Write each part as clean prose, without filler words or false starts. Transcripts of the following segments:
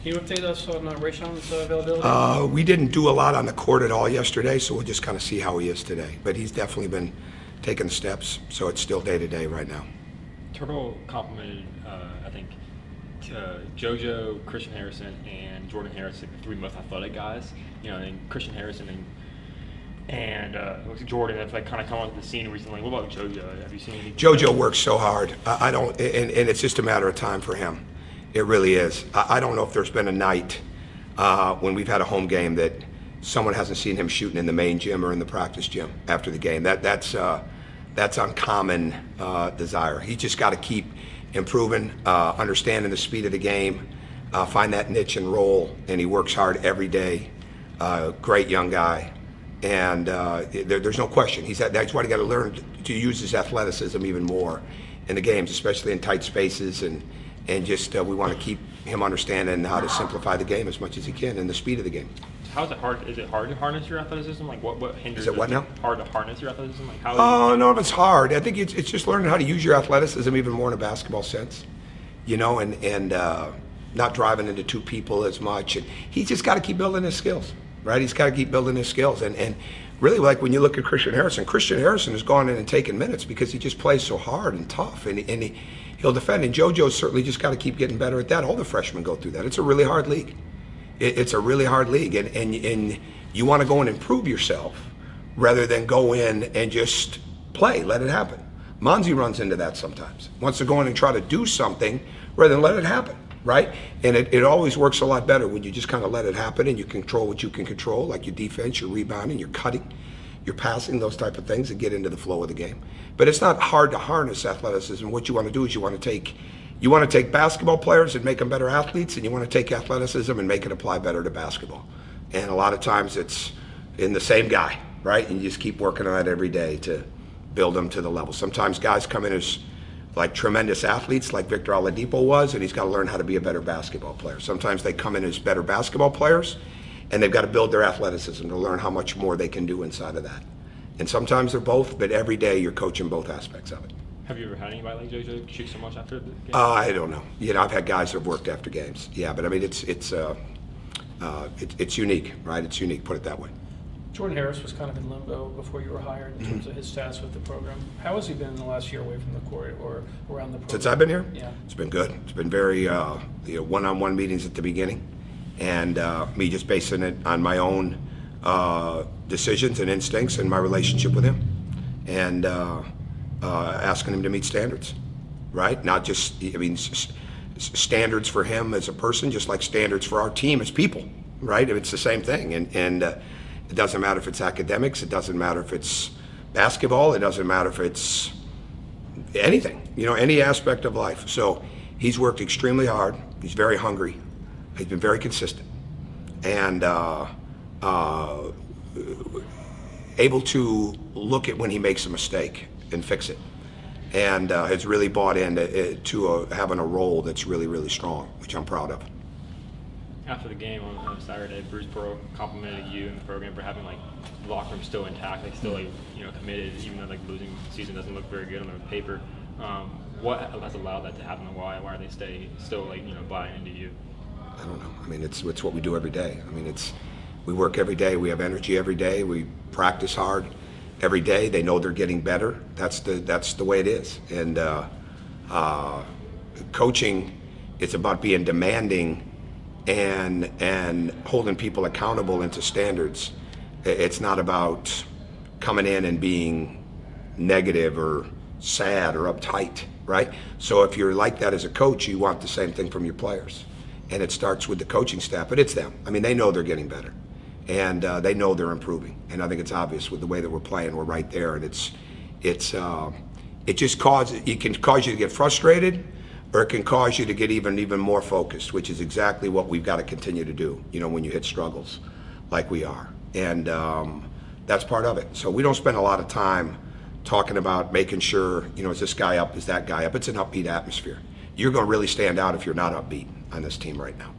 Can you update us on Rayshon's availability? We didn't do a lot on the court at all yesterday, so we'll just kind of see how he is today. But he's definitely been taking steps, so it's still day-to-day right now. Turtle complimented, I think, JoJo, Christian Harrison, and Jordan Harrison, the three most athletic guys. You know, and Christian Harrison and Jordan have like kind of come onto the scene recently. What about JoJo? Have you seen anything? JoJo works so hard. I don't, and it's just a matter of time for him. It really is. I don't know if there's been a night when we've had a home game that someone hasn't seen him shooting in the main gym or in the practice gym after the game. That's uncommon desire. He just got to keep improving, understanding the speed of the game, find that niche and roll, and he works hard every day. Great young guy, and there's no question. That's why he got to learn to use his athleticism even more in the games, especially in tight spaces, and just we want to keep him understanding how to simplify the game as much as he can and the speed of the game. How is it hard? Is it hard to harness your athleticism? Like what hinders? Is it what now? Hard to harness your athleticism? Like how? Oh no, it's hard. I think it's just learning how to use your athleticism even more in a basketball sense, you know, and not driving into two people as much. And he's just got to keep building his skills, right? He's got to keep building his skills. And really, like when you look at Christian Harrison has gone in and taken minutes because he just plays so hard and tough, and he'll defend. And JoJo's certainly just got to keep getting better at that. All the freshmen go through that. It's a really hard league. It's a really hard league, and you want to go and improve yourself rather than go in and just play, let it happen. Monzi runs into that sometimes. Wants to go in and try to do something rather than let it happen, right? And it always works a lot better when you just kind of let it happen and you control what you can control, like your defense, your rebounding, your cutting, your passing, those type of things, and get into the flow of the game. But it's not hard to harness athleticism. What you want to do is you want to take basketball players and make them better athletes, and you want to take athleticism and make it apply better to basketball. And a lot of times it's in the same guy, right? And you just keep working on that every day to build them to the level. Sometimes guys come in as like tremendous athletes like Victor Oladipo was, and he's got to learn how to be a better basketball player. Sometimes they come in as better basketball players, and they've got to build their athleticism to learn how much more they can do inside of that. And sometimes they're both, but every day you're coaching both aspects of it. Have you ever had anybody like JoJo shoot so much after the game? I don't know. You know, I've had guys that have worked after games. Yeah, but I mean, it's unique, right? It's unique. Put it that way. Jordan Harris was kind of in limbo before you were hired in terms of his status with the program. How has he been in the last year away from the court or around the program? Since I've been here? Yeah. It's been good. It's been very one-on-one meetings at the beginning, and me just basing it on my own decisions and instincts and my relationship with him, and asking him to meet standards, right? Not just, I mean, standards for him as a person, just like standards for our team as people, right? It's the same thing, and it doesn't matter if it's academics, it doesn't matter if it's basketball, it doesn't matter if it's anything, you know, any aspect of life. So he's worked extremely hard. He's very hungry. He's been very consistent, and able to look at when he makes a mistake and fix it, and has really bought into having a role that's really, really strong, which I'm proud of. After the game on Saturday, Bruce Pearl complimented you and the program for having like the locker room still intact, like still like committed, even though like losing season doesn't look very good on the paper. What has allowed that to happen, and why are they still like buying into you? I don't know. I mean, it's what we do every day. I mean, we work every day. We have energy every day. We practice hard every day. They know they're getting better. That's the way it is. And coaching, it's about being demanding and holding people accountable into standards. It's not about coming in and being negative or sad or uptight, right? So if you're like that as a coach, you want the same thing from your players. And it starts with the coaching staff, but it's them. I mean, they know they're getting better, and they know they're improving. And I think it's obvious with the way that we're playing. We're right there, and it just can cause you to get frustrated, or it can cause you to get even more focused, which is exactly what we've got to continue to do, when you hit struggles like we are. And that's part of it. So we don't spend a lot of time talking about making sure, is this guy up, is that guy up? It's an upbeat atmosphere. You're going to really stand out if you're not upbeat on this team right now.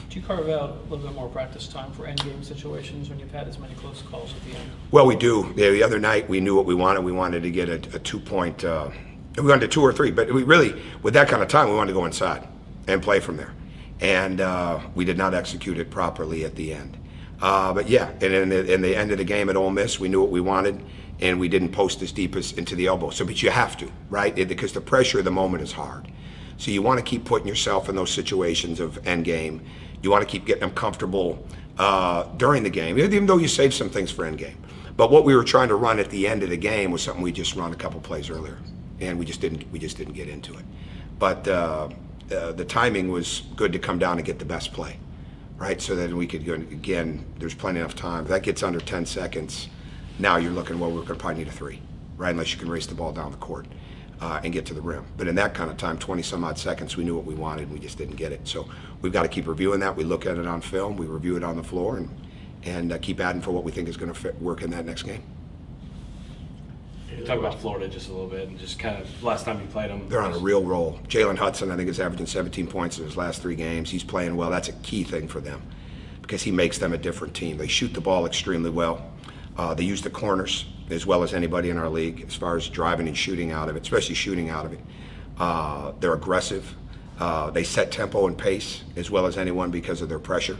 Do you carve out a little bit more practice time for end game situations when you've had as many close calls at the end? Well, we do. The other night we knew what we wanted. We wanted to get a 2-point, we wanted 2 or 3, but we really, with that kind of time, we wanted to go inside and play from there. and we did not execute it properly at the end. But yeah, and in the end of the game at Ole Miss, we knew what we wanted, and we didn't post as deep as into the elbow. So, but you have to, right? Because the pressure of the moment is hard. So you want to keep putting yourself in those situations of end game. You want to keep getting them comfortable during the game, even though you save some things for end game. But what we were trying to run at the end of the game was something we just run a couple plays earlier, and we just didn't get into it. But the timing was good to come down and get the best play, right? So that we could go again. There's plenty of time. If that gets under 10 seconds, now you're looking, well, we're going to probably need a 3, right? Unless you can race the ball down the court and get to the rim. But in that kind of time, 20 some odd seconds, we knew what we wanted, and we just didn't get it. So we've got to keep reviewing that. We look at it on film, we review it on the floor, and keep adding for what we think is going to work in that next game. Talk about Florida just a little bit, and just kind of last time you played them. They're on a real roll. Jalen Hudson, I think, is averaging 17 points in his last 3 games. He's playing well. That's a key thing for them because he makes them a different team. They shoot the ball extremely well. They use the corners as well as anybody in our league as far as driving and shooting out of it, especially shooting out of it. They're aggressive. They set tempo and pace as well as anyone because of their pressure,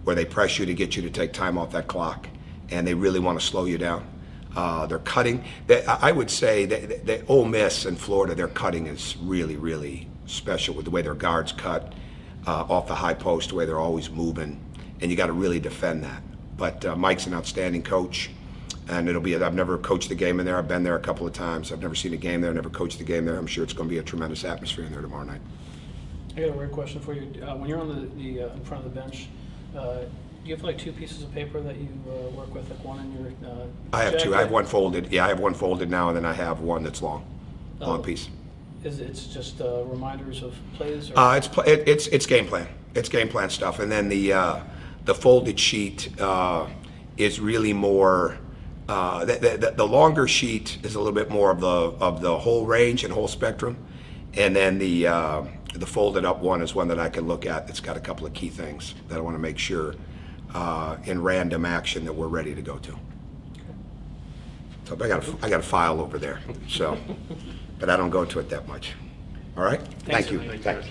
where they press you to get you to take time off that clock, and they really want to slow you down. They're cutting. I would say that Ole Miss and Florida, their cutting is really, really special with the way their guards cut off the high post, the way they're always moving, and you got to really defend that. But Mike's an outstanding coach, and I've never coached a game in there. I've been there a couple of times. I've never seen a game there, never coached a game there. I'm sure it's going to be a tremendous atmosphere in there tomorrow night. I got a weird question for you. When you're on the in front of the bench, do you have like 2 pieces of paper that you work with, like one in your I have 2. jacket? I have one folded. Yeah, I have one folded now, and then I have one that's long piece. It's just reminders of plays? Or? It's game plan. It's game plan stuff, and then the folded sheet is really more. The longer sheet is a little bit more of the whole range and whole spectrum, and then the folded up one is one that I can look at. It's got a couple of key things that I want to make sure in random action that we're ready to go to. So I got a file over there. So, but I don't go to it that much. All right. Thank you. Thanks. Thanks.